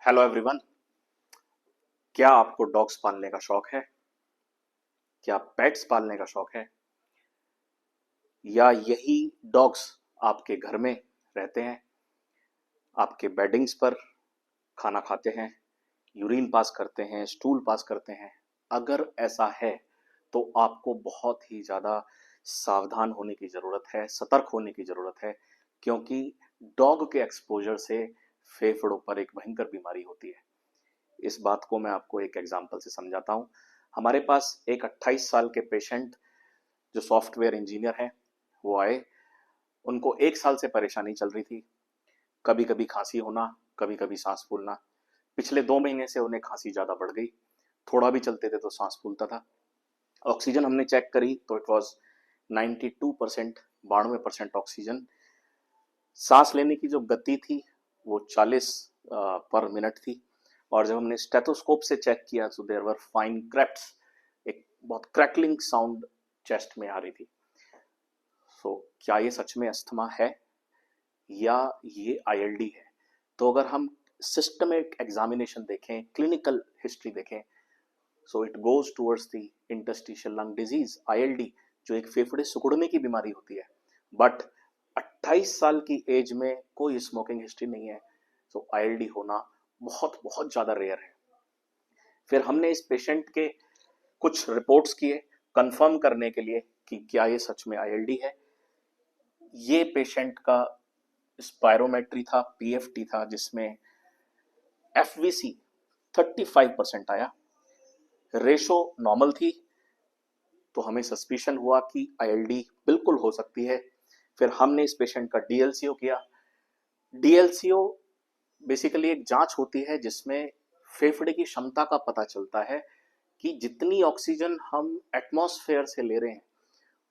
Hello everyone. क्या आपको dogs पालने का शौक है? क्या पेट्स पालने का शौक है? या यही डॉग्स आपके घर में रहते हैं, आपके बेडिंग्स पर खाना खाते हैं, यूरिन पास करते हैं, स्टूल पास करते हैं? अगर ऐसा है तो आपको बहुत ही ज़्यादा सावधान होने की ज़रूरत है, सतर्क होने की ज़रूरत है, क्योंकि डॉग के एक्सपोजर से फेफड़ों पर एक भयंकर बीमारी होती है। इस बात को मैं आपको एक एग्जांपल से समझाता हूँ। हमारे पास एक 28 साल के पेशेंट जो सॉफ्टवेयर इंजीनियर हैं, वो आए। उनको 1 साल से परेशानी चल रही थी। कभी कभी खांसी होना, कभी कभी सांस फूलना। पिछले 2 महीने से उन्हें खांसी ज़्यादा बढ़ गई। थोड़ा भी चलते थे तो सांस फूलता था। ऑक्सीजन हमने चेक करी तो इट वॉज 92%, 92% ऑक्सीजन। सांस लेने की जो गति थी वो 40 पर मिनट थी। और जब हमने स्टेथोस्कोप से चेक किया तो देयर वर फाइन क्रैक्स, एक बहुत क्रैकलिंग साउंड चेस्ट में आ रही थी। सो क्या ये सच में अस्थमा है या ये आईएलडी है? तो अगर हम सिस्टमिक एग्जामिनेशन देखें, क्लिनिकल हिस्ट्री देखें, so it goes towards the interstitial lung disease, ILD, जो एक फेफड़े सिकुड़ने की बीमारी होती है। बट 28 साल की एज में कोई स्मोकिंग हिस्ट्री नहीं है, तो आईएलडी होना बहुत बहुत ज़्यादा रेयर है। फिर हमने इस पेशेंट के कुछ रिपोर्ट्स किए कंफर्म करने के लिए कि क्या ये सच में आईएलडी है। ये पेशेंट का स्पायरोमेट्री था, पीएफटी था, जिसमें एफवीसी 35% आया, रेशो नॉर्मल थी। तो हमें सस्पिशन हुआ कि आईएलडी बिल्कुल हो सकती है। फिर हमने इस पेशेंट का डीएलसीओ किया। डीएलसीओ बेसिकली एक जांच होती है जिसमें फेफड़े की क्षमता का पता चलता है कि जितनी ऑक्सीजन हम एटमॉस्फेयर से ले रहे हैं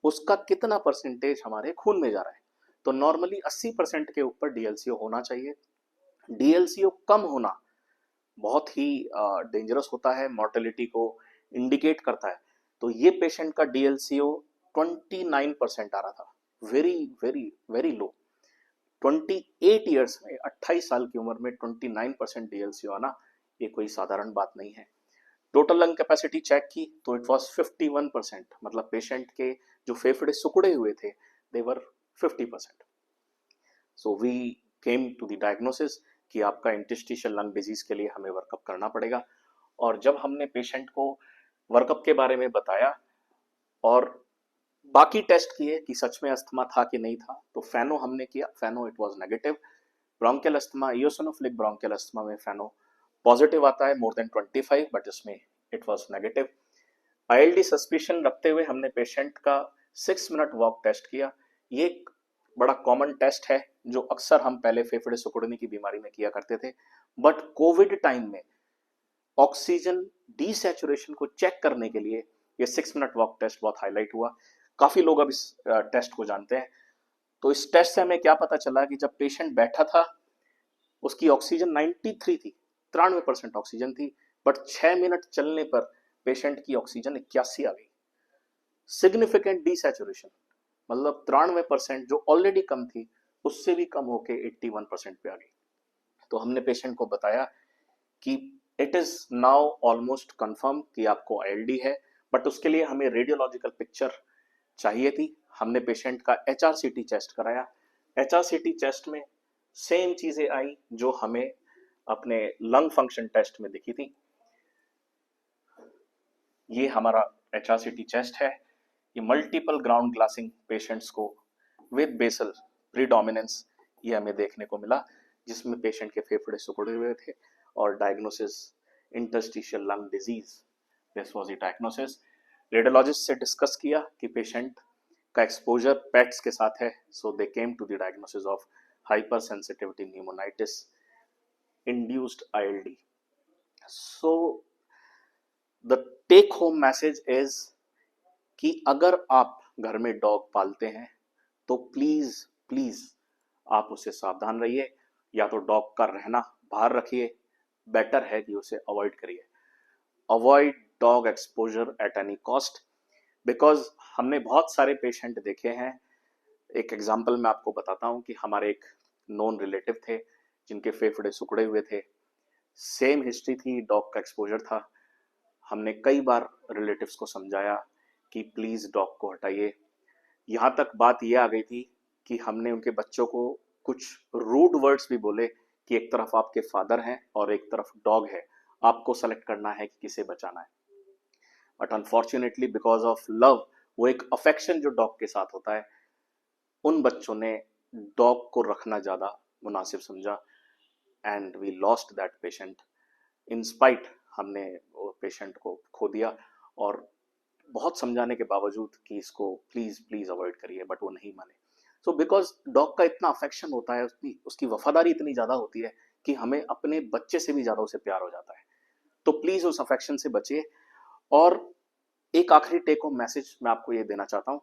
उसका कितना परसेंटेज हमारे खून में जा रहा है। तो नॉर्मली 80% के ऊपर डीएलसीओ होना चाहिए। डीएलसीओ कम होना बहुत ही डेंजरस होता है, मॉर्टेलिटी को इंडिकेट करता है। तो ये पेशेंट का डीएलसीओ 29% आ रहा था, very very very low. 28 years में, 28 साल की उम्र में 29% डीएलसीओ आना ये कोई साधारण बात नहीं है। टोटल लंग कैपेसिटी चेक की तो इट वाज 51%, मतलब पेशेंट के जो फेफड़े सिकुड़े हुए थे they were 50%। So we came to the diagnosis कि आपका इंटरस्टिशियल लंग डिजीज के लिए हमें वर्कअप करना पड़ेगा। और जब हमने पेशेंट को वर्कअप के बारे में बताया और बाकी टेस्ट किए कि सच में अस्थमा था कि नहीं था, तो फैनो हमने किया, फैनो it was negative. Bronchial asthma, इयोसिनोफिलिक bronchial asthma में फैनो पॉजिटिव आता है मोर देन 25, बट इसमें it was negative. ILD suspicion रखते हुए हमने पेशेंट का 6 मिनट वॉक टेस्ट किया। ये एक बड़ा कॉमन टेस्ट है जो अक्सर हम पहले फेफड़े सिकुड़ने की बीमारी में किया करते थे। बट कोविड टाइम में ऑक्सीजन डीसैचुरेशन को चेक करने के लिए ये 6 मिनट वॉक टेस्ट बहुत हाईलाइट हुआ। काफी लोग अब इस टेस्ट को जानते हैं। तो इस टेस्ट से हमें क्या पता चला कि जब पेशेंट बैठा था उसकी ऑक्सीजन 93 थी, 93% ऑक्सीजन थी। बट 6 मिनट चलने पर पेशेंट की ऑक्सीजन 81 आ गई। सिग्निफिकेंट डीसैचुरेशन, मतलब 93% जो ऑलरेडी कम थी उससे भी कम होके 81% पे आ गई। तो हमने पेशेंट को बताया कि it is now almost confirm कि आपको आईएलडी है, बट उसके लिए हमें रेडियोलॉजिकल पिक्चर चाहिए थी। हमने पेशेंट का एचआरसीटी टेस्ट कराया। एचआरसीटी टेस्ट में सेम चीजें आई जो हमें अपने लंग फंक्शन टेस्ट में दिखी थी। ये हमारा एचआरसीटी टेस्ट है। ये मल्टीपल ग्राउंड ग्लासिंग पेशेंट्स को विद बेसल प्रीडोमिनेंस ये हमें देखने को मिला, जिसमें पेशेंट के फेफड़े सिकुड़े हुए थे और diagnosis interstitial lung disease, this was the diagnosis. Radiologist से डिस्कस किया कि पेशेंट का एक्सपोजर पेट्स के साथ है, so they came to the diagnosis of hypersensitivity pneumonitis induced ILD. So the take home message is कि अगर आप घर में डॉग पालते हैं तो प्लीज प्लीज आप उससे सावधान रहिए। या तो डॉग का रहना बाहर रखिए, बेटर है कि उसे अवॉइड करिए। Avoid dog exposure at any cost, because हमने बहुत सारे पेशेंट देखे हैं। एक एग्जांपल मैं आपको बताता हूं कि हमारे एक नोन रिलेटिव थे जिनके फेफड़े सिकुड़े हुए थे। सेम हिस्ट्री थी, डॉग का एक्सपोजर था। हमने कई बार रिलेटिव्स को समझाया कि प्लीज डॉग को हटाइए। यहाँ तक बात यह आ गई थी कि हमने उनके बच्चों को कुछ रूड वर्ड्स भी बोले कि एक तरफ आपके फादर हैं और एक तरफ डॉग है, आपको सेलेक्ट करना है कि किसे बचाना है। But unfortunately because of love, वो एक अफेक्शन जो डॉग के साथ होता है, उन बच्चों ने डॉग को रखना ज्यादा मुनासिब समझा and we lost that patient. In spite हमने वो पेशेंट को खो दिया, और बहुत समझाने के बावजूद कि इसको प्लीज प्लीज अवॉइड करिए, बट वो नहीं माने। सो बिकॉज डॉग का इतना अफेक्शन होता है, उसकी उसकी वफादारी इतनी ज्यादा होती है कि हमें अपने बच्चे से भी ज्यादा उसे प्यार हो जाता है। तो प्लीज उस अफेक्शन से बचिए। और एक आखिरी टेक होम मैसेज मैं आपको ये देना चाहता हूं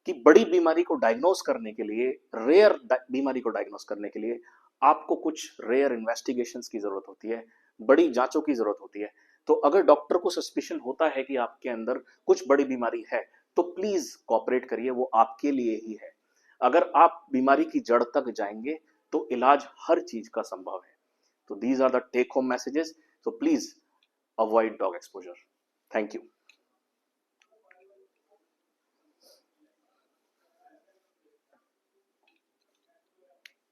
कि बड़ी बीमारी को डायग्नोस करने के लिए, रेयर बीमारी को डायग्नोस करने के लिए आपको कुछ रेयर इन्वेस्टिगेशंस की जरूरत होती है, बड़ी जांचों की जरूरत होती है। तो अगर डॉक्टर को सस्पिशन होता है कि आपके अंदर कुछ बड़ी बीमारी है, तो प्लीज कॉपरेट करिए, वो आपके लिए ही है। अगर आप बीमारी की जड़ तक जाएंगे तो इलाज हर चीज का संभव है। तो these are the take home messages. So please avoid dog exposure. Thank you.